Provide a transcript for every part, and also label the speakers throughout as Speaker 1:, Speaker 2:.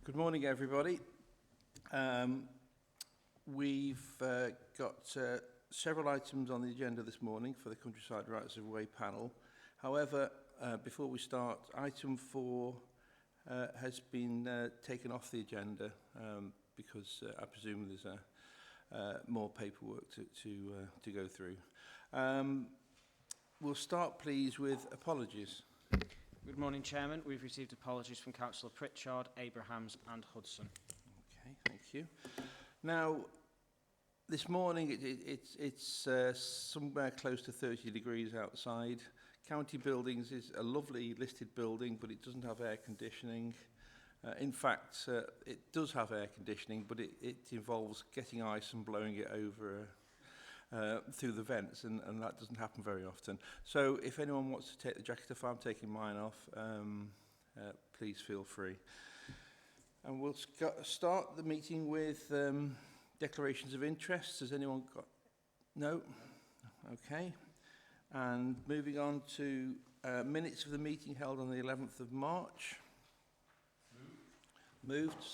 Speaker 1: Good morning, everybody. We've got several items on the agenda this morning for the Countryside Rights of Way panel. However, before we start, item 4 has been taken off the agenda because I presume there's more paperwork to go through. We'll start, please, with apologies.
Speaker 2: Good morning, Chairman. We've received apologies from Councillor Pritchard, Abrahams and Hudson.
Speaker 1: Okay, thank you. Now, this morning it's somewhere close to 30 degrees outside. County Buildings is a lovely listed building, but it doesn't have air conditioning. In fact, it does have air conditioning, but it involves getting ice and blowing it over through the vents, and that doesn't happen very often. So if anyone wants to take the jacket off, I'm taking mine off, please feel free. And we'll start the meeting with declarations of interest. Has anyone got? No? Okay. And moving on to minutes of the meeting held on the 11th of March. Moved.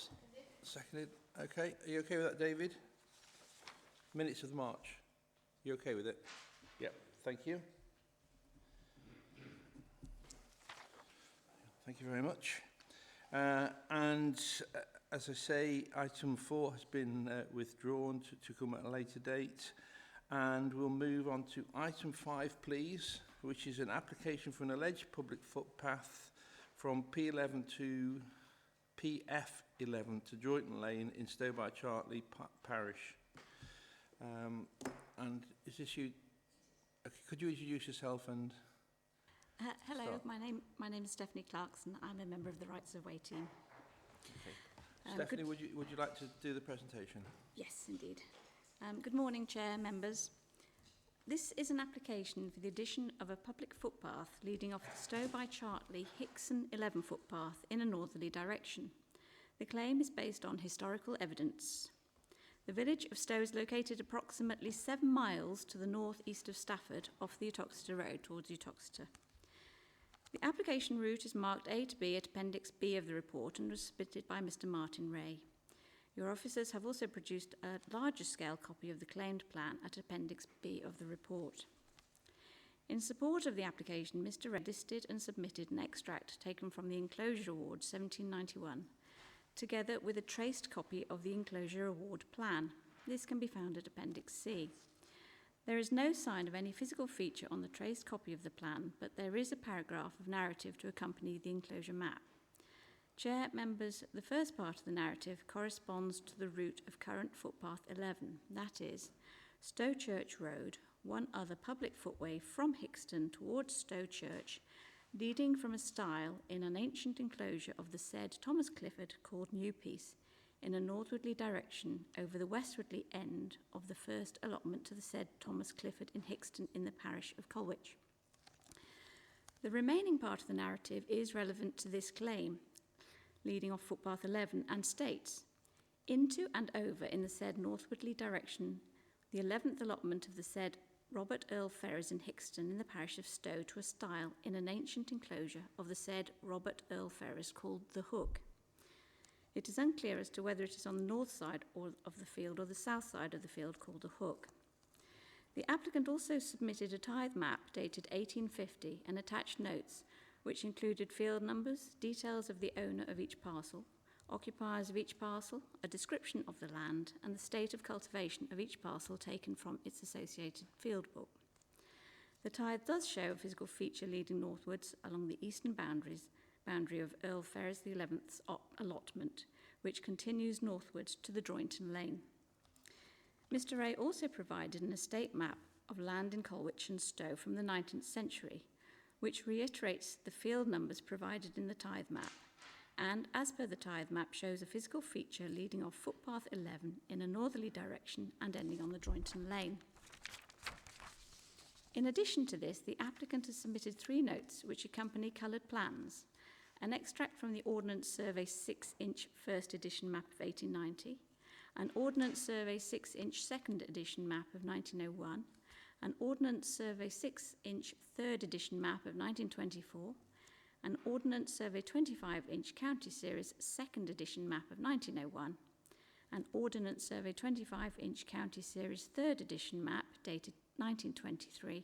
Speaker 1: Seconded. Okay. Are you okay with that, David? Minutes of March. You okay with it? Yep. Thank you. Thank you very much. And as I say, item 4 has been withdrawn to come at a later date. And we'll move on to item 5, please, which is an application for an alleged public footpath from P11 to PF11 to Joyton Lane in Stow-by-Chartley Parish. And is this you? Could you introduce yourself and
Speaker 3: hello,
Speaker 1: start?
Speaker 3: my name is Stephanie Clarkson. I'm a member of the Rights of Way team.
Speaker 1: Okay. Stephanie, would you like to do the presentation?
Speaker 3: Yes, indeed. Good morning, Chair, members. This is an application for the addition of a public footpath leading off the Stow-by-Chartley Hickson 11 footpath in a northerly direction. The claim is based on historical evidence. The village of Stow is located approximately 7 miles to the north-east of Stafford off the Uttoxeter Road towards Uttoxeter. The application route is marked A to B at Appendix B of the report and was submitted by Mr. Martin Ray. Your officers have also produced a larger scale copy of the claimed plan at Appendix B of the report. In support of the application, Mr. Ray listed and submitted an extract taken from the Enclosure Award 1791, together with a traced copy of the Enclosure Award plan. This can be found at Appendix C. There is no sign of any physical feature on the traced copy of the plan, but there is a paragraph of narrative to accompany the enclosure map. Chair, members, the first part of the narrative corresponds to the route of current footpath 11, that is, Stow Church Road, one other public footway from Hickston towards Stow Church, leading from a stile in an ancient enclosure of the said Thomas Clifford called New Peace, in a northwardly direction over the westwardly end of the first allotment to the said Thomas Clifford in Hickston in the parish of Colwich. The remaining part of the narrative is relevant to this claim, leading off footpath 11, and states, into and over in the said northwardly direction, the 11th allotment of the said Robert Earl Ferrers in Hickston in the parish of Stow to a stile in an ancient enclosure of the said Robert Earl Ferrers called the Hook. It is unclear as to whether it is on the north side of the field or the south side of the field called the Hook. The applicant also submitted a tithe map dated 1850 and attached notes which included field numbers, details of the owner of each parcel, occupiers of each parcel, a description of the land, and the state of cultivation of each parcel taken from its associated field book. The tithe does show a physical feature leading northwards along the eastern boundary of Earl Ferrers the 11th's allotment, which continues northwards to the Droynton Lane. Mr. Ray also provided an estate map of land in Colwich and Stow from the 19th century, which reiterates the field numbers provided in the tithe map, and as per the tithe map shows a physical feature leading off footpath 11 in a northerly direction and ending on the Droynton Lane. In addition to this, the applicant has submitted 3 notes which accompany coloured plans, an extract from the Ordnance Survey 6-inch first edition map of 1890, an Ordnance Survey 6-inch second edition map of 1901, an Ordnance Survey 6-inch third edition map of 1924, an Ordnance Survey 25-inch County Series 2nd edition map of 1901, an Ordnance Survey 25-inch County Series 3rd edition map dated 1923,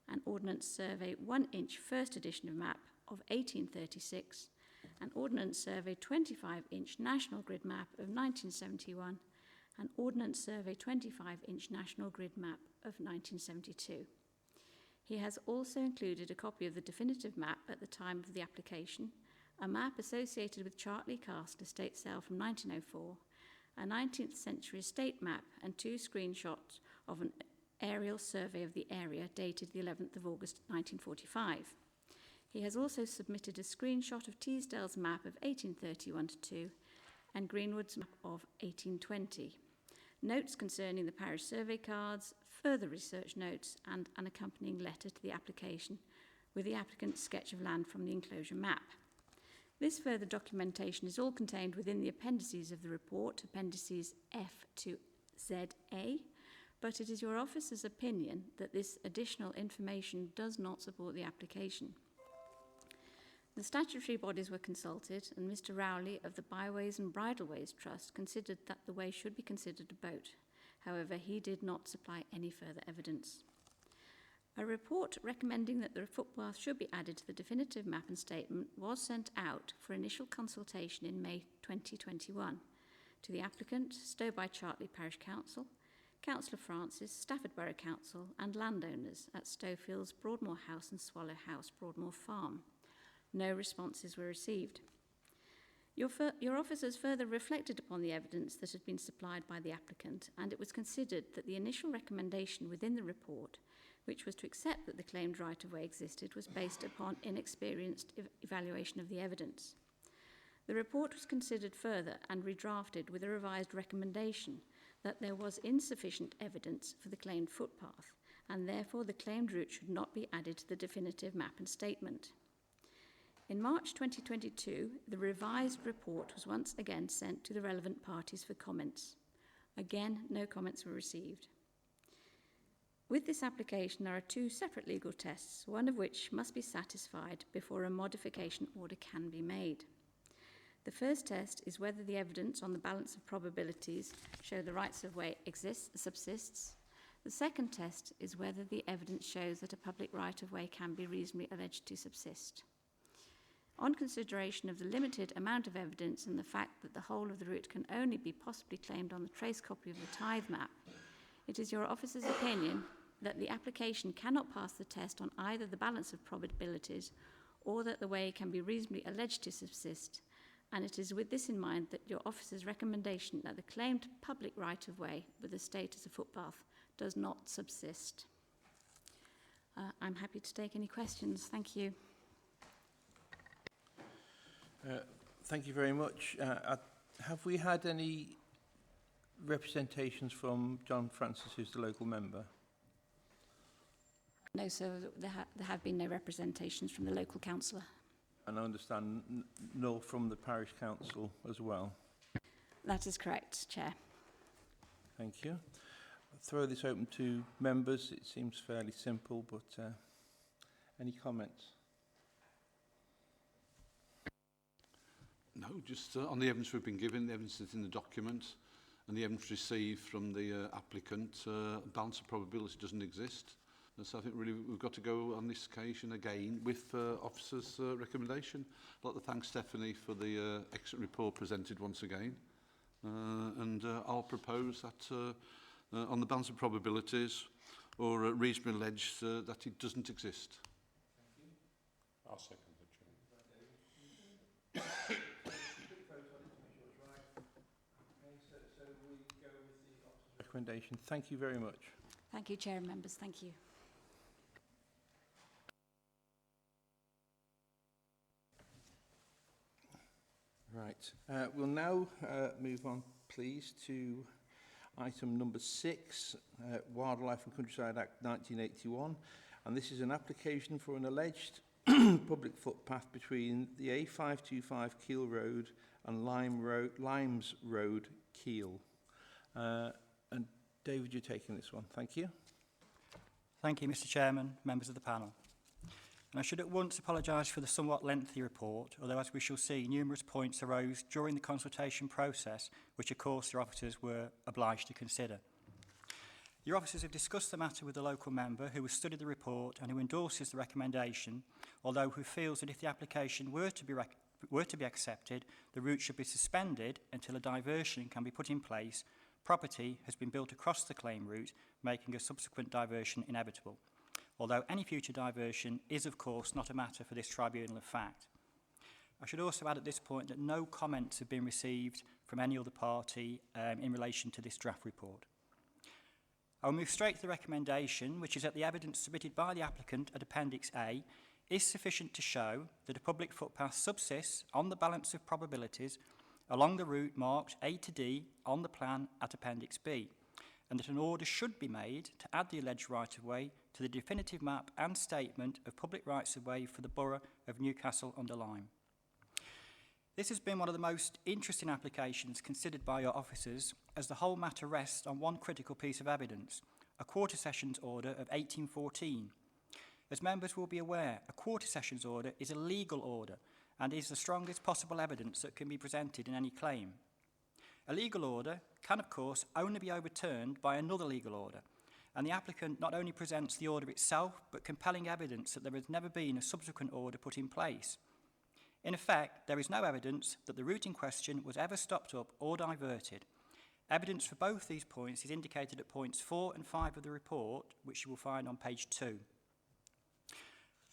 Speaker 3: an Ordnance Survey 1-inch 1st edition of map of 1836, an Ordnance Survey 25-inch National Grid map of 1971, an Ordnance Survey 25-inch National Grid map of 1972. He has also included a copy of the definitive map at the time of the application, a map associated with Chartley Castle estate sale from 1904, a 19th century estate map, and 2 screenshots of an aerial survey of the area dated the 11th of August 1945. He has also submitted a screenshot of Teesdale's map of 1831-2 and Greenwood's map of 1820, notes concerning the parish survey cards, further research notes and an accompanying letter to the application with the applicant's sketch of land from the enclosure map. This further documentation is all contained within the appendices of the report, appendices F to ZA, but it is your officer's opinion that this additional information does not support the application. The statutory bodies were consulted, and Mr. Rowley of the Byways and Bridleways Trust considered that the way should be considered a boat. However, he did not supply any further evidence. A report recommending that the footpath should be added to the definitive map and statement was sent out for initial consultation in May 2021 to the applicant, Stowe by Chartley Parish Council, Councillor Francis, Stafford Borough Council and landowners at Stowfields, Broadmoor House and Swallow House, Broadmoor Farm. No responses were received. Your officers further reflected upon the evidence that had been supplied by the applicant, and it was considered that the initial recommendation within the report, which was to accept that the claimed right-of-way existed, was based upon inexperienced evaluation of the evidence. The report was considered further and redrafted with a revised recommendation that there was insufficient evidence for the claimed footpath, and therefore the claimed route should not be added to the definitive map and statement. In March 2022, the revised report was once again sent to the relevant parties for comments. Again, no comments were received. With this application, there are 2 separate legal tests, one of which must be satisfied before a modification order can be made. The first test is whether the evidence on the balance of probabilities show the rights of way subsists. The second test is whether the evidence shows that a public right of way can be reasonably alleged to subsist. On consideration of the limited amount of evidence and the fact that the whole of the route can only be possibly claimed on the trace copy of the tithe map, it is your officer's opinion that the application cannot pass the test on either the balance of probabilities or that the way can be reasonably alleged to subsist, and it is with this in mind that your officer's recommendation that the claimed public right-of-way with the status of footpath does not subsist. I'm happy to take any questions. Thank you.
Speaker 1: Thank you very much. Have we had any representations from John Francis, who's the local member?
Speaker 3: No, sir, there have been no representations from the local councillor.
Speaker 1: And I understand nor from the parish council as well.
Speaker 3: That is correct, Chair.
Speaker 1: Thank you. I'll throw this open to members. It seems fairly simple, but any comments?
Speaker 4: No, just on the evidence we've been given, the evidence that's in the document, and the evidence received from the applicant, balance of probability doesn't exist. And so I think really we've got to go on this occasion again with officers' recommendation. I'd like to thank Stephanie for the excellent report presented once again. And I'll propose that on the balance of probabilities or reasonably alleged that it doesn't exist.
Speaker 1: Thank you.
Speaker 5: I'll second the chair.
Speaker 1: Recommendation. Thank you very much.
Speaker 3: Thank you, Chair and members. Thank you.
Speaker 1: Right. We'll now move on, please, to item number 6, Wildlife and Countryside Act 1981. And this is an application for an alleged public footpath between the A525 Keel Road and Limes Road, Keel. And David, you're taking this one. Thank you.
Speaker 6: Thank you, Mr. Chairman, members of the panel.
Speaker 5: And I should at once apologise for the somewhat lengthy report, although as we shall see, numerous points arose during the consultation process, which of course your officers were obliged to consider. Your officers have discussed the matter with the local member who has studied the report and who endorses the recommendation, although who feels that if the application were to be accepted, the route should be suspended until a diversion can be put in place. Property has been built across the claim route, making a subsequent diversion inevitable, although any future diversion is of course not a matter for this tribunal of fact. I should also add at this point that no comments have been received from any other party in relation to this draft report. I will move straight to the recommendation, which is that the evidence submitted by the applicant at Appendix A is sufficient to show that a public footpath subsists on the balance of probabilities along the route marked A to D on the plan at Appendix B, and that an order should be made to add the alleged right-of-way to the definitive map and statement of public rights-of-way for the borough of Newcastle-under-Lyme. This has been one of the most interesting applications considered by your officers, as the whole matter rests on one critical piece of evidence, a Quarter Sessions order of 1814. As members will be aware, a Quarter Sessions order is a legal order and is the strongest possible evidence that can be presented in any claim. A legal order can, of course, only be overturned by another legal order, and the applicant not only presents the order itself, but compelling evidence that there has never been a subsequent order put in place. In effect, there is no evidence that the route in question was ever stopped up or diverted. Evidence for both these points is indicated at points 4 and 5 of the report, which you will find on page 2.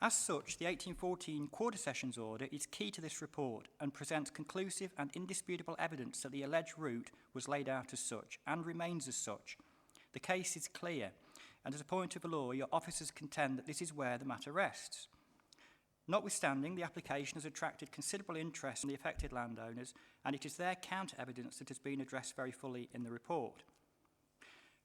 Speaker 5: As such, the 1814 Quarter Sessions order is key to this report and presents conclusive and indisputable evidence that the alleged route was laid out as such and remains as such. The case is clear, and as a point of law, your officers contend that this is where the matter rests. Notwithstanding, the application has attracted considerable interest from the affected landowners, and it is their counter-evidence that has been addressed very fully in the report.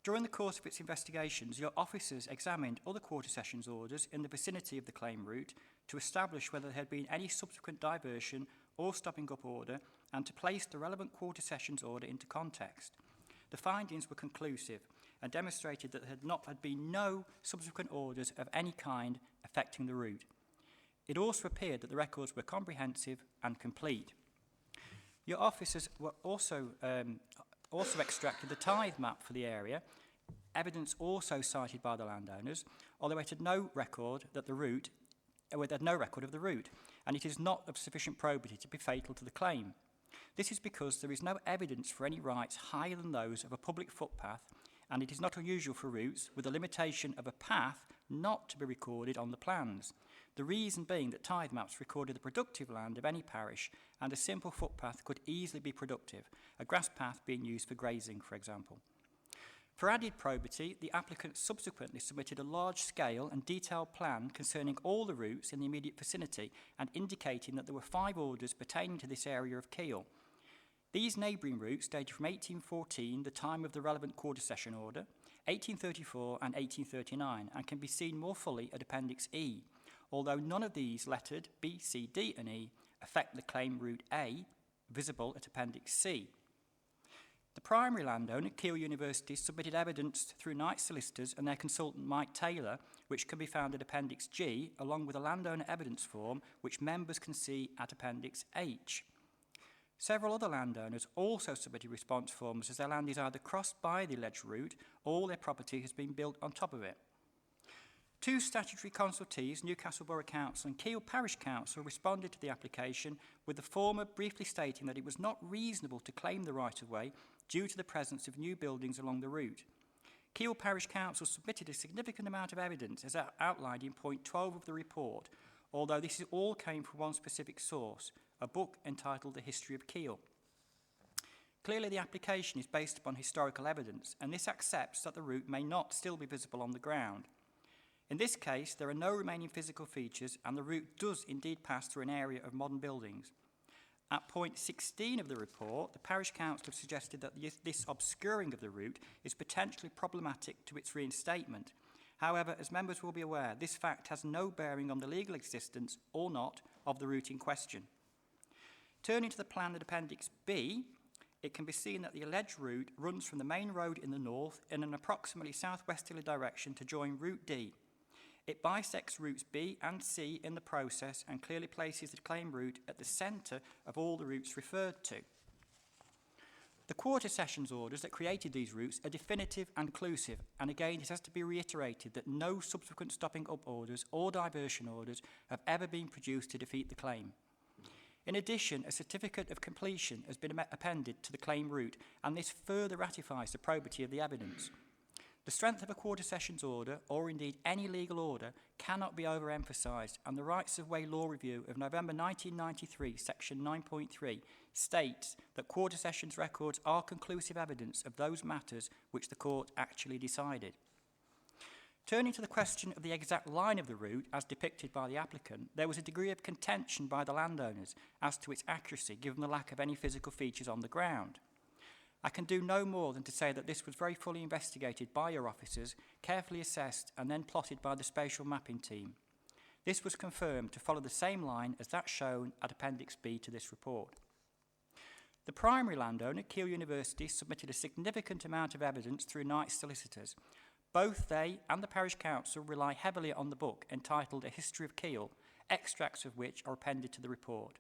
Speaker 5: During the course of its investigations, your officers examined other Quarter Sessions orders in the vicinity of the claim route to establish whether there had been any subsequent diversion or stopping up order and to place the relevant Quarter Sessions order into context. The findings were conclusive and demonstrated that there had been no subsequent orders of any kind affecting the route. It also appeared that the records were comprehensive and complete. Your officers were also extracted the tithe map for the area, evidence also cited by the landowners, although it had no record of the route, and it is not of sufficient probity to be fatal to the claim. This is because there is no evidence for any rights higher than those of a public footpath, and it is not unusual for routes with a limitation of a path not to be recorded on the plans. The reason being that tithe maps recorded the productive land of any parish, and a simple footpath could easily be productive, a grass path being used for grazing, for example. For added probity, the applicant subsequently submitted a large-scale and detailed plan concerning all the routes in the immediate vicinity and indicating that there were 5 orders pertaining to this area of Keele. These neighbouring routes dated from 1814, the time of the relevant Quarter Session order, 1834 and 1839, and can be seen more fully at Appendix E, although none of these lettered B, C, D and E affect the claim route A, visible at Appendix C. The primary landowner, Keele University, submitted evidence through Knight Solicitors and their consultant Mike Taylor, which can be found at Appendix G, along with a landowner evidence form, which members can see at Appendix H. Several other landowners also submitted response forms as their land is either crossed by the alleged route or their property has been built on top of it. 2 statutory consultees, Newcastle Borough Council and Keele Parish Council, responded to the application, with the former briefly stating that it was not reasonable to claim the right-of-way due to the presence of new buildings along the route. Keele Parish Council submitted a significant amount of evidence as outlined in point 12 of the report, although this all came from one specific source, a book entitled The History of Keele. Clearly the application is based upon historical evidence, and this accepts that the route may not still be visible on the ground. In this case, there are no remaining physical features, and the route does indeed pass through an area of modern buildings. At point 16 of the report, the Parish Council have suggested that this obscuring of the route is potentially problematic to its reinstatement. However, as members will be aware, this fact has no bearing on the legal existence or not of the route in question. Turning to the plan at Appendix B, it can be seen that the alleged route runs from the main road in the north in an approximately southwesterly direction to join Route D. It bisects routes B and C in the process and clearly places the claim route at the centre of all the routes referred to. The quarter sessions orders that created these routes are definitive and conclusive, and again it has to be reiterated that no subsequent stopping up orders or diversion orders have ever been produced to defeat the claim. In addition, a certificate of completion has been appended to the claim route, and this further ratifies the probity of the evidence. The strength of a quarter sessions order, or indeed any legal order, cannot be overemphasised, and the Rights of Way Law Review of November 1993, section 9.3, states that quarter sessions records are conclusive evidence of those matters which the court actually decided. Turning to the question of the exact line of the route as depicted by the applicant, there was a degree of contention by the landowners as to its accuracy given the lack of any physical features on the ground. I can do no more than to say that this was very fully investigated by your officers, carefully assessed and then plotted by the spatial mapping team. This was confirmed to follow the same line as that shown at Appendix B to this report. The primary landowner, Keele University, submitted a significant amount of evidence through Knight's solicitors. Both they and the parish council rely heavily on the book entitled A History of Keele, extracts of which are appended to the report.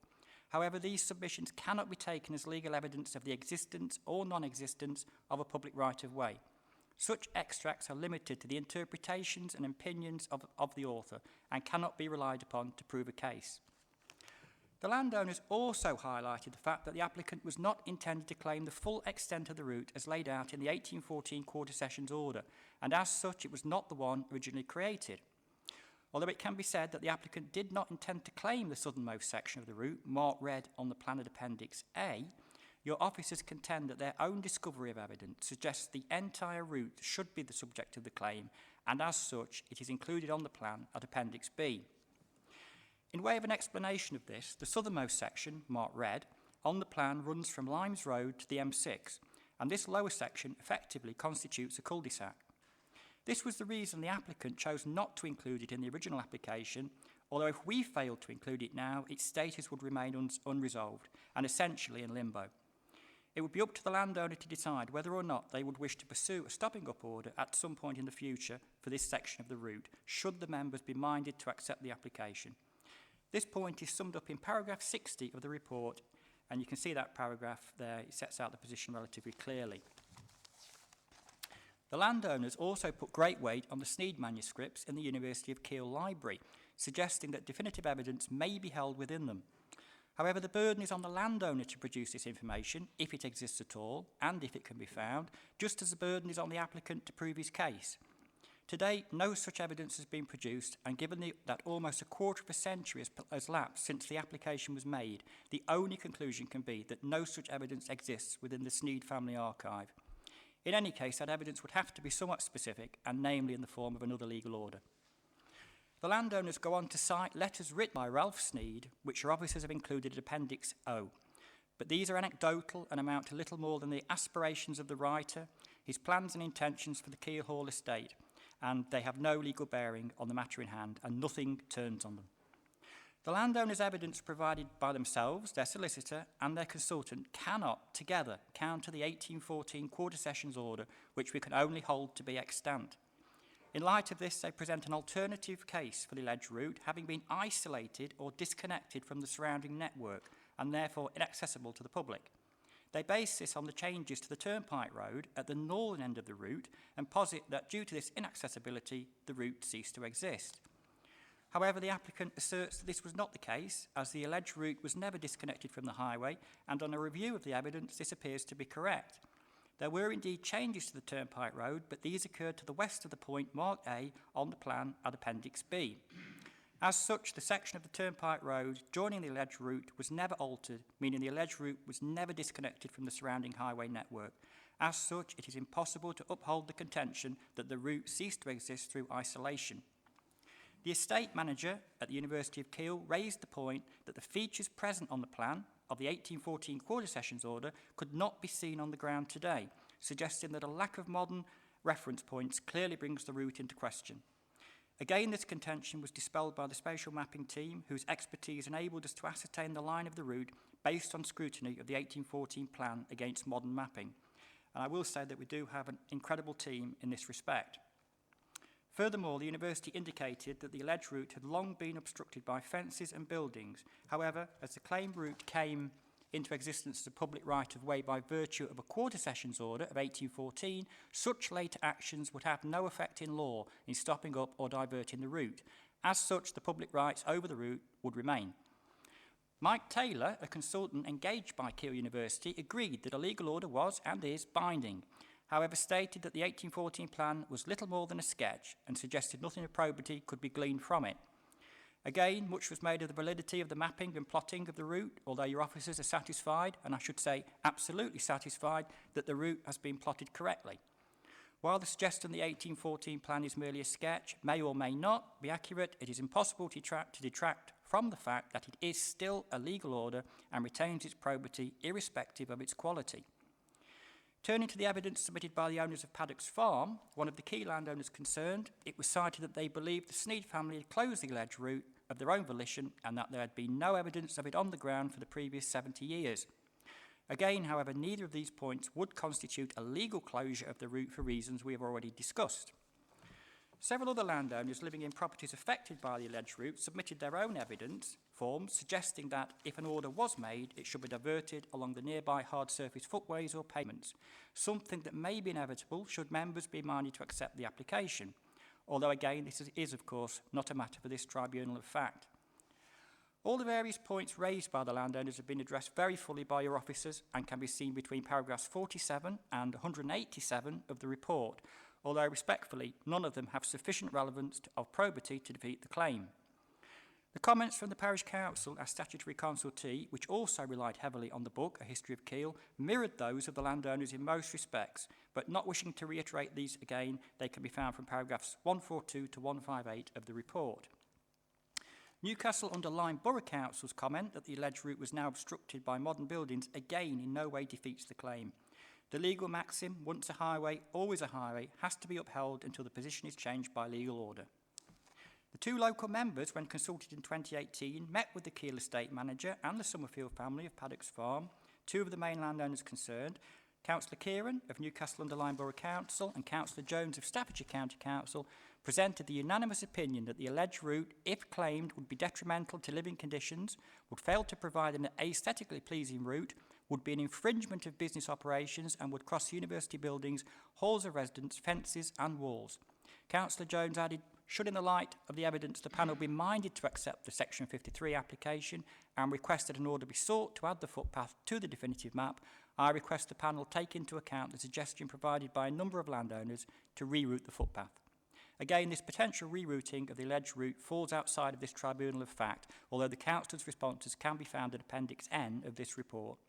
Speaker 5: However, these submissions cannot be taken as legal evidence of the existence or non-existence of a public right-of-way. Such extracts are limited to the interpretations and opinions of the author and cannot be relied upon to prove a case. The landowners also highlighted the fact that the applicant was not intended to claim the full extent of the route as laid out in the 1814 Quarter Sessions Order, and as such it was not the one originally created. Although it can be said that the applicant did not intend to claim the southernmost section of the route, marked red on the plan at Appendix A, your officers contend that their own discovery of evidence suggests the entire route should be the subject of the claim, and as such, it is included on the plan at Appendix B. In way of an explanation of this, the southernmost section, marked red, on the plan runs from Limes Road to the M6, and this lower section effectively constitutes a cul-de-sac. This was the reason the applicant chose not to include it in the original application, although if we failed to include it now, its status would remain unresolved and essentially in limbo. It would be up to the landowner to decide whether or not they would wish to pursue a stopping up order at some point in the future for this section of the route, should the members be minded to accept the application. This point is summed up in paragraph 60 of the report, and you can see that paragraph there. It sets out the position relatively clearly. The landowners also put great weight on the Sneed manuscripts in the University of Keele Library, suggesting that definitive evidence may be held within them. However, the burden is on the landowner to produce this information, if it exists at all, and if it can be found, just as the burden is on the applicant to prove his case. To date, no such evidence has been produced, and given that almost a quarter of a century has lapsed since the application was made, the only conclusion can be that no such evidence exists within the Sneed family archive. In any case, that evidence would have to be somewhat specific, and namely in the form of another legal order. The landowners go on to cite letters written by Ralph Sneed, which your officers have included at Appendix O. But these are anecdotal and amount to little more than the aspirations of the writer, his plans and intentions for the Keele Hall estate, and they have no legal bearing on the matter in hand, and nothing turns on them. The landowners' evidence provided by themselves, their solicitor, and their consultant cannot, together, counter the 1814 Quarter Sessions Order, which we can only hold to be extant. In light of this, they present an alternative case for the alleged route, having been isolated or disconnected from the surrounding network, and therefore inaccessible to the public. They base this on the changes to the Turnpike Road at the northern end of the route, and posit that due to this inaccessibility, the route ceased to exist. However, the applicant asserts that this was not the case, as the alleged route was never disconnected from the highway, and on a review of the evidence, this appears to be correct. There were indeed changes to the Turnpike Road, but these occurred to the west of the point marked A on the plan at Appendix B. As such, the section of the Turnpike Road joining the alleged route was never altered, meaning the alleged route was never disconnected from the surrounding highway network. As such, it is impossible to uphold the contention that the route ceased to exist through isolation. The estate manager at the University of Keele raised the point that the features present on the plan of the 1814 Quarter Sessions Order could not be seen on the ground today, suggesting that a lack of modern reference points clearly brings the route into question. Again, this contention was dispelled by the spatial mapping team, whose expertise enabled us to ascertain the line of the route based on scrutiny of the 1814 plan against modern mapping. And I will say that we do have an incredible team in this respect. Furthermore, the university indicated that the alleged route had long been obstructed by fences and buildings. However, as the claimed route came into existence as a public right-of-way by virtue of a Quarter Sessions order of 1814, such later actions would have no effect in law in stopping up or diverting the route. As such, the public rights over the route would remain. Mike Taylor, a consultant engaged by Keele University, agreed that a legal order was and is binding, however stated that the 1814 plan was little more than a sketch and suggested nothing of probity could be gleaned from it. Again, much was made of the validity of the mapping and plotting of the route, although your officers are satisfied, and I should say absolutely satisfied, that the route has been plotted correctly. While the suggestion the 1814 plan is merely a sketch may or may not be accurate, it is impossible to detract from the fact that it is still a legal order and retains its probity irrespective of its quality. Turning to the evidence submitted by the owners of Paddock's Farm, one of the key landowners concerned, it was cited that they believed the Sneed family had closed the alleged route of their own volition and that there had been no evidence of it on the ground for the previous 70 years. Again, however, neither of these points would constitute a legal closure of the route for reasons we have already discussed. Several other landowners living in properties affected by the alleged route submitted their own evidence forms suggesting that if an order was made, it should be diverted along the nearby hard surface footways or pavements, something that may be inevitable should members be minded to accept the application. Although again, this is of course not a matter for this tribunal of fact. All the various points raised by the landowners have been addressed very fully by your officers and can be seen between paragraphs 47 and 187 of the report, although respectfully, none of them have sufficient relevance of probity to defeat the claim. The comments from the Parish Council as statutory consultee, which also relied heavily on the book, A History of Keele, mirrored those of the landowners in most respects, but not wishing to reiterate these again, they can be found from paragraphs 142 to 158 of the report. Newcastle-under-Lyme Borough Council's comment that the alleged route was now obstructed by modern buildings again in no way defeats the claim. The legal maxim, once a highway, always a highway, has to be upheld until the position is changed by legal order. The two local members, when consulted in 2018, met with the Keele estate manager and the Summerfield family of Paddock's Farm, two of the main landowners concerned, Councillor Kieran of Newcastle-under-Lyme Borough Council and Councillor Jones of Staffordshire County Council presented the unanimous opinion that the alleged route, if claimed, would be detrimental to living conditions, would fail to provide an aesthetically pleasing route, would be an infringement of business operations and would cross university buildings, halls of residence, fences and walls. Councillor Jones added, should in the light of the evidence the panel be minded to accept the Section 53 application and request that an order be sought to add the footpath to the definitive map, I request the panel take into account the suggestion provided by a number of landowners to reroute the footpath. Again, this potential rerouting of the alleged route falls outside of this tribunal of fact, although the Councillor's responses can be found at Appendix N of this report.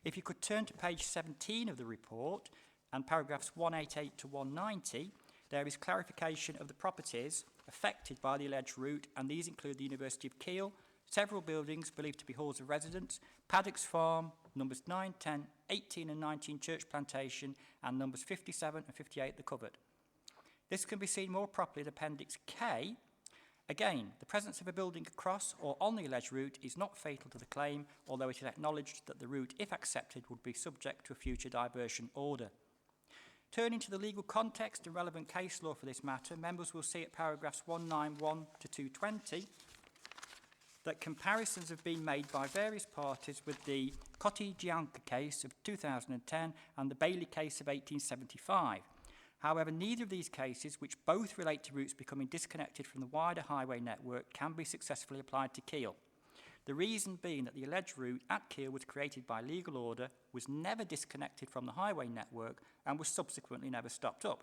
Speaker 5: If you could turn to page 17 of the report and paragraphs 188 to 190, there is clarification of the properties affected by the alleged route, and these include the University of Keele, several buildings believed to be halls of residence, Paddock's Farm, numbers 9, 10, 18 and 19 Church Plantation, and numbers 57 and 58 The Covert. This can be seen more properly in Appendix K. Again, the presence of a building across or on the alleged route is not fatal to the claim, although it is acknowledged that the route, if accepted, would be subject to a future diversion order. Turning to the legal context and relevant case law for this matter, members will see at paragraphs 191 to 220 that comparisons have been made by various parties with the Cotti-Gianca case of 2010 and the Bailey case of 1875. However, neither of these cases, which both relate to routes becoming disconnected from the wider highway network, can be successfully applied to Keele. The reason being that the alleged route at Keele was created by legal order, was never disconnected from the highway network, and was subsequently never stopped up.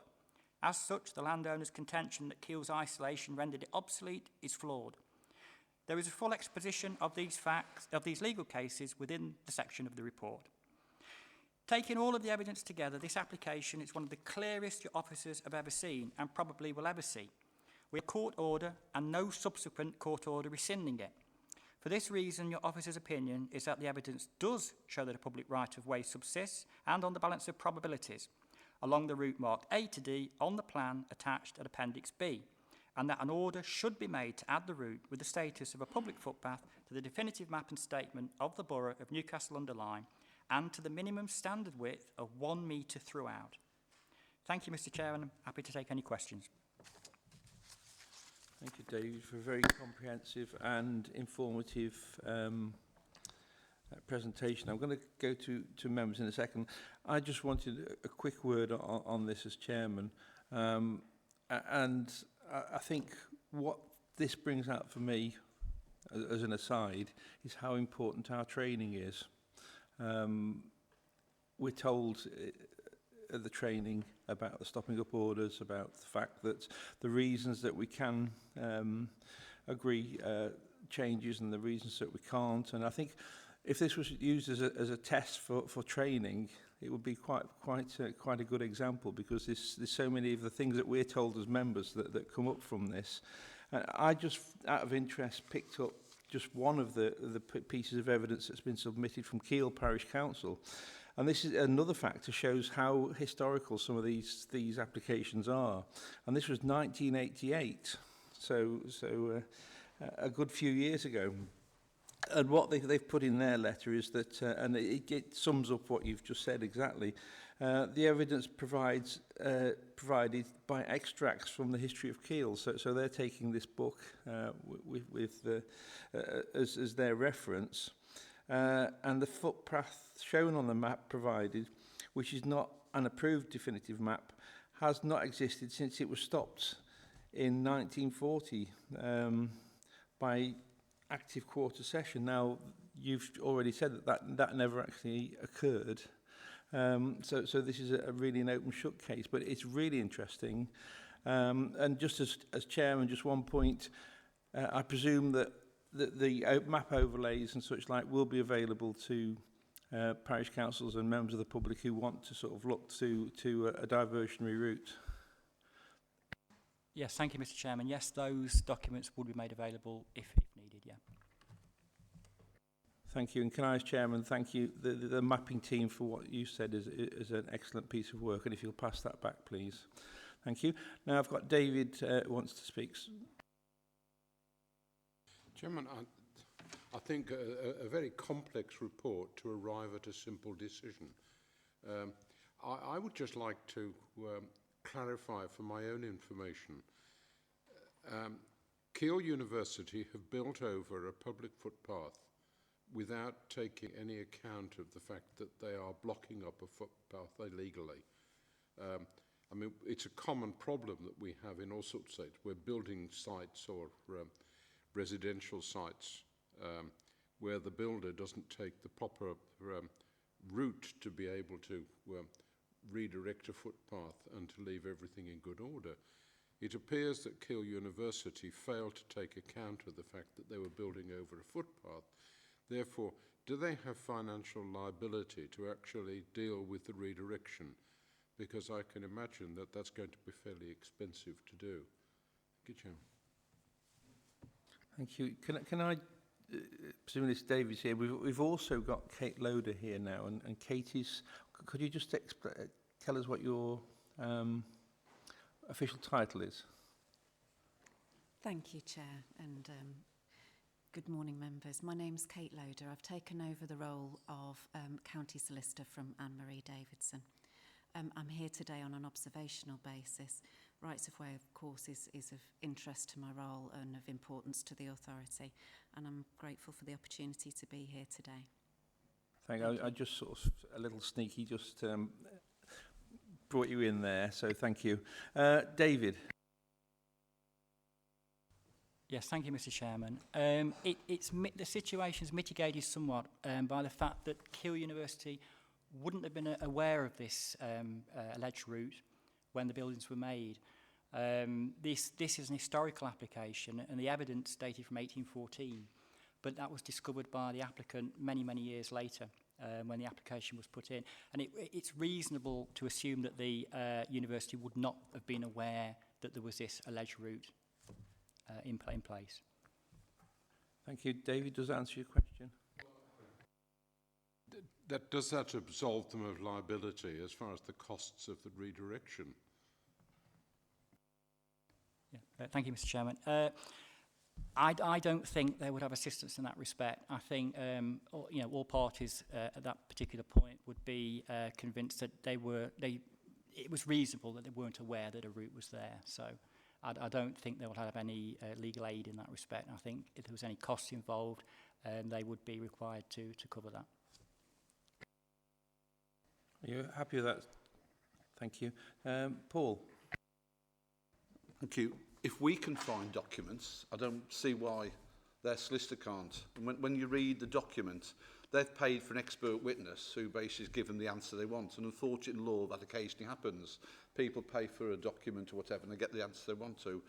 Speaker 5: As such, the landowner's contention that Keele's isolation rendered it obsolete is flawed. There is a full exposition of these facts, of these legal cases, within the section of the report. Taking all of the evidence together, this application is one of the clearest your officers have ever seen and probably will ever see. We have court order and no subsequent court order rescinding it. For this reason, your officer's opinion is that the evidence does show that a public right-of-way subsists and on the balance of probabilities along the route marked A to D on the plan attached at Appendix B, and that an order should be made to add the route with the status of a public footpath to the definitive map and statement of the Borough of Newcastle-under-Lyme and to the minimum standard width of 1 metre throughout. Thank you, Mr. Chair, and I'm happy to take any questions.
Speaker 1: Thank you, David, for a very comprehensive and informative presentation. I'm going to go to members in a second. I just wanted a quick word on this as chairman. And I think what this brings out for me, as an aside, is how important our training is. We're told at the training about the stopping up orders, about the fact that the reasons that we can agree changes and the reasons that we can't. And I think if this was used as a test for training, it would be quite a good example, because there's so many of the things that we're told as members that come up from this. I just, out of interest, picked up just one of the pieces of evidence that's been submitted from Keele Parish Council. And this is another factor, shows how historical some of these applications are. And this was 1988, so a good few years ago. And what they've put in their letter is that, and it sums up what you've just said exactly, the evidence provided by extracts from the history of Keele. So they're taking this book as their reference. And the footpath shown on the map provided, which is not an approved definitive map, has not existed since it was stopped in 1940 by active quarter session. Now, you've already said that never actually occurred. So this is a really an open shut case, but it's really interesting. And just as chairman, just one point, I presume that the map overlays and such like will be available to parish councils and members of the public who want to sort of look to a diversionary route.
Speaker 5: Yes, thank you, Mr. Chairman. Yes, those documents will be made available if needed, yeah.
Speaker 1: Thank you. And can I, as chairman, thank you, the mapping team, for what you said is an excellent piece of work. And if you'll pass that back, please. Thank you. Now I've got David wants to speak.
Speaker 6: Chairman, I think a very complex report to arrive at a simple decision. I would just like to clarify for my own information. Keele University have built over a public footpath without taking any account of the fact that they are blocking up a footpath illegally. I mean, it's a common problem that we have in all sorts of sites. We're building sites or residential sites where the builder doesn't take the proper route to be able to redirect a footpath and to leave everything in good order. It appears that Keele University failed to take account of the fact that they were building over a footpath. Therefore, do they have financial liability to actually deal with the redirection? Because I can imagine that that's going to be fairly expensive to do. Thank you, Chairman.
Speaker 1: Thank you. Can I presumably it's David's here. We've also got Kate Loader here now, and Katie's. Could you just tell us what your official title is?
Speaker 7: Thank you, Chair, and good morning, members. My name's Kate Loader. I've taken over the role of County Solicitor from Anne-Marie Davidson. I'm here today on an observational basis. Rights of way, of course, is of interest to my role and of importance to the authority, and I'm grateful for the opportunity to be here today.
Speaker 1: Thank you. I just sort of, a little sneaky, just brought you in there, so thank you. David.
Speaker 5: Yes, thank you, Mr. Chairman. The situation's mitigated somewhat by the fact that Keele University wouldn't have been aware of this alleged route when the buildings were made. This is an historical application, and the evidence dated from 1814, but that was discovered by the applicant many, many years later when the application was put in. And it's reasonable to assume that the university would not have been aware that there was this alleged route in place.
Speaker 1: Thank you. David, does that answer your question?
Speaker 6: Does that absolve them of liability as far as the costs of the redirection?
Speaker 5: Yeah. Thank you, Mr. Chairman. I don't think they would have assistance in that respect. I think all parties at that particular point would be convinced that it was reasonable that they weren't aware that a route was there. So I don't think they will have any legal aid in that respect. I think if there was any costs involved, they would be required to cover that.
Speaker 1: Are you happy with that? Thank you. Paul?
Speaker 4: Thank you. If we can find documents, I don't see why their solicitor can't. And when you read the document, they've paid for an expert witness who basically gives them the answer they want. And unfortunately, in law, that occasionally happens. People pay for a document or whatever and they get the answer they want to.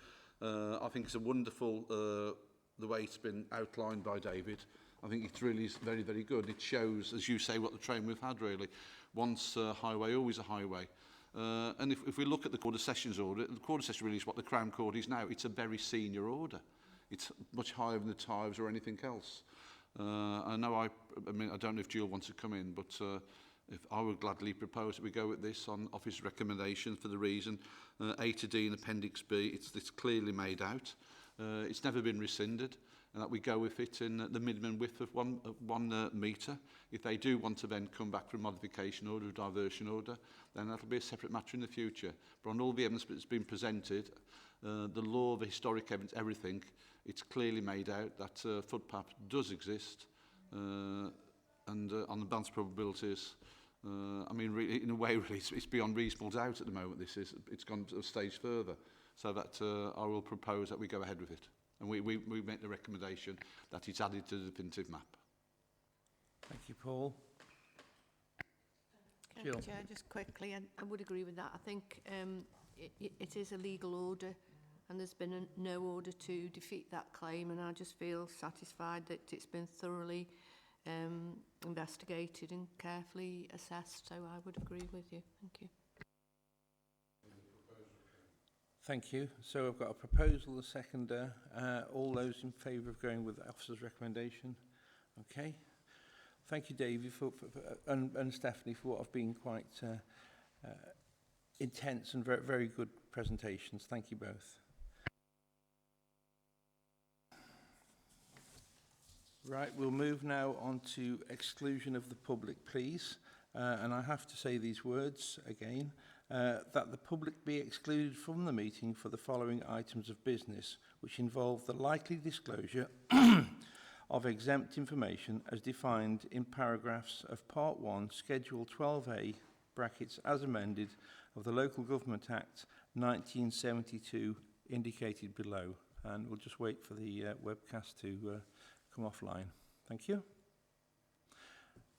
Speaker 4: I think it's a wonderful, the way it's been outlined by David. I think it really is very, very good. It shows, as you say, what the trend we've had, really. Once a highway, always a highway. And if we look at the Court of Sessions order, the Court of Sessions really is what the Crown Court is now. It's a very senior order. It's much higher than the Tives or anything else. I know I mean, I don't know if Jill wants to come in, but if I would gladly propose that we go with this on office recommendation for the reason A to D in Appendix B, it's clearly made out. It's never been rescinded, and that we go with it in the minimum width of one metre. If they do want to then come back for a modification order, a diversion order, then that'll be a separate matter in the future. But on all the evidence that's been presented, the law, the historic evidence, everything, it's clearly made out that footpath does exist, and on the balance probabilities, I mean, really, in a way, really, it's beyond reasonable doubt at the moment. It's gone a stage further, so that I will propose that we go ahead with it, and we make the recommendation that it's added to the definitive map.
Speaker 1: Thank you, Paul. Jill?
Speaker 8: Chair, just quickly, I would agree with that. I think it is a legal order, and there's been no order to defeat that claim, and I just feel satisfied that it's been thoroughly investigated and carefully assessed, so I would agree with you. Thank you.
Speaker 1: Thank you. So I've got a proposal, a seconder. All those in favour of going with the officer's recommendation? Okay. Thank you, David, and Stephanie, for what have been quite intense and very, very good presentations. Thank you both. Right, we'll move now on to exclusion of the public, please. And I have to say these words again, that the public be excluded from the meeting for the following items of business, which involve the likely disclosure of exempt information as defined in paragraphs of Part 1, Schedule 12A, brackets, as amended, of the Local Government Act 1972, indicated below. And we'll just wait for the webcast to come offline. Thank you.